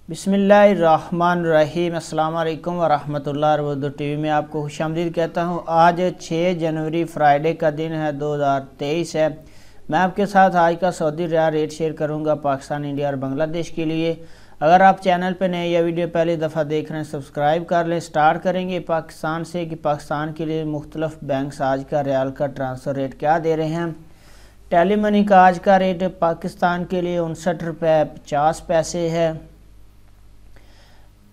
बिस्मिल्लाहिर्रहमानिर्रहीम। अस्सलाम वालेकुम वरहमतुल्लाहि वबरकातुहू। टीवी में आपको खुशामदीद कहता हूँ। आज 6 जनवरी फ्राइडे का दिन है, 2023 है। मैं आपके साथ आज का सऊदी रियाल रेट शेयर करूँगा पाकिस्तान, इंडिया और बांग्लादेश के लिए। अगर आप चैनल पर नए या वीडियो पहली दफ़ा देख रहे हैं सब्सक्राइब कर लें। स्टार्ट करेंगे पाकिस्तान से कि पाकिस्तान के लिए मुख्तलिफ बैंक्स आज का रियाल का ट्रांसफ़र रेट क्या दे रहे हैं। टेली मनी का आज का रेट पाकिस्तान के लिए 59 रुपये 50 पैसे है।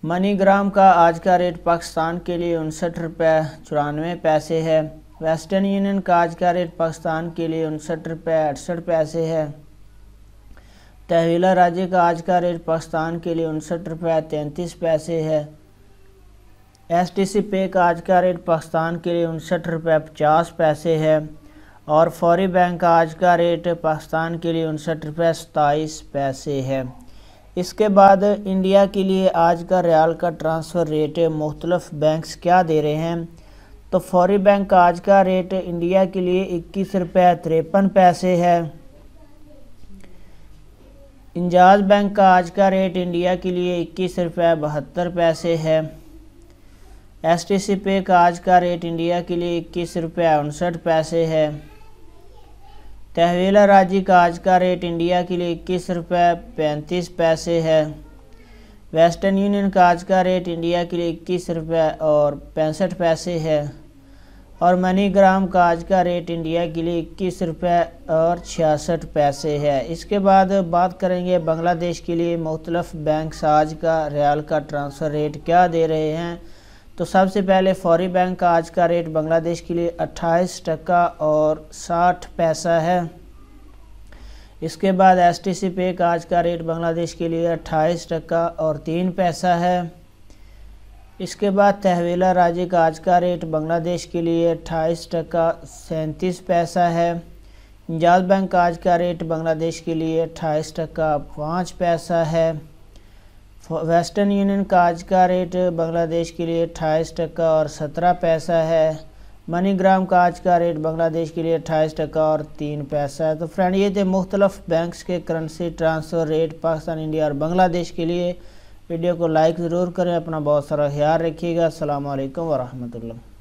मनीग्राम का आज का रेट पाकिस्तान के लिए 59 रुपये 94 पैसे है। वेस्टर्न यूनियन का आज का रेट पाकिस्तान के लिए 59 रुपये 68 पैसे है। तहवीला राजी का आज का रेट पाकिस्तान के लिए 59 रुपये 33 पैसे है। STC पे का आज का रेट पाकिस्तान के लिए 59 रुपये 50 पैसे है। और फौरी बैंक का आज का रेट पाकिस्तान के लिए 59 रुपये 27 पैसे है। इसके बाद इंडिया के लिए आज का रियाल का ट्रांसफ़र रेट मुख्तलिफ बैंक्स क्या दे रहे हैं। तो फौरी बैंक का आज का रेट इंडिया के लिए 21 रुपये 53 पैसे है। इंजाज बैंक का आज का रेट इंडिया के लिए 21 रुपये 72 पैसे है। STC पे का आज का रेट इंडिया के लिए 21 रुपये 59 पैसे है। तहवीला राजी का आज का रेट इंडिया के लिए 21 रुपये 35 पैसे है। वेस्टर्न यूनियन का आज का रेट इंडिया के लिए 21 रुपये और 65 पैसे है। और मनीग्राम का आज का रेट इंडिया के लिए 21 रुपये और 66 पैसे है। इसके बाद बात करेंगे बांग्लादेश के लिए मुख्तलिफ बैंक्स आज का रियाल का ट्रांसफ़र रेट क्या दे रहे हैं। तो सबसे पहले फौरी बैंक का आज का रेट बांग्लादेश के लिए 28 टका और 60 पैसा है। इसके बाद STC पे का आज का रेट बांग्लादेश के लिए 28 टका और 3 पैसा है। इसके बाद तहवीला राजी का आज का रेट बांग्लादेश के लिए 28 टका 37 पैसा है। इंजाज बैंक का आज का रेट बांग्लादेश के लिए 28 टका 5 पैसा है। वेस्टर्न यूनियन का आज का रेट बांग्लादेश के लिए 28 टका और 17 पैसा है। मनीग्राम का आज का रेट बांग्लादेश के लिए 28 टका और 3 पैसा है। तो फ्रेंड, ये थे मुख्तलिफ बैंक्स के currency transfer rate Pakistan, India और बांग्लादेश के लिए। वीडियो को लाइक ज़रूर करें। अपना बहुत सारा ख्याल रखिएगा। अस्सलाम वालेकुम वरहमतुल्लाह।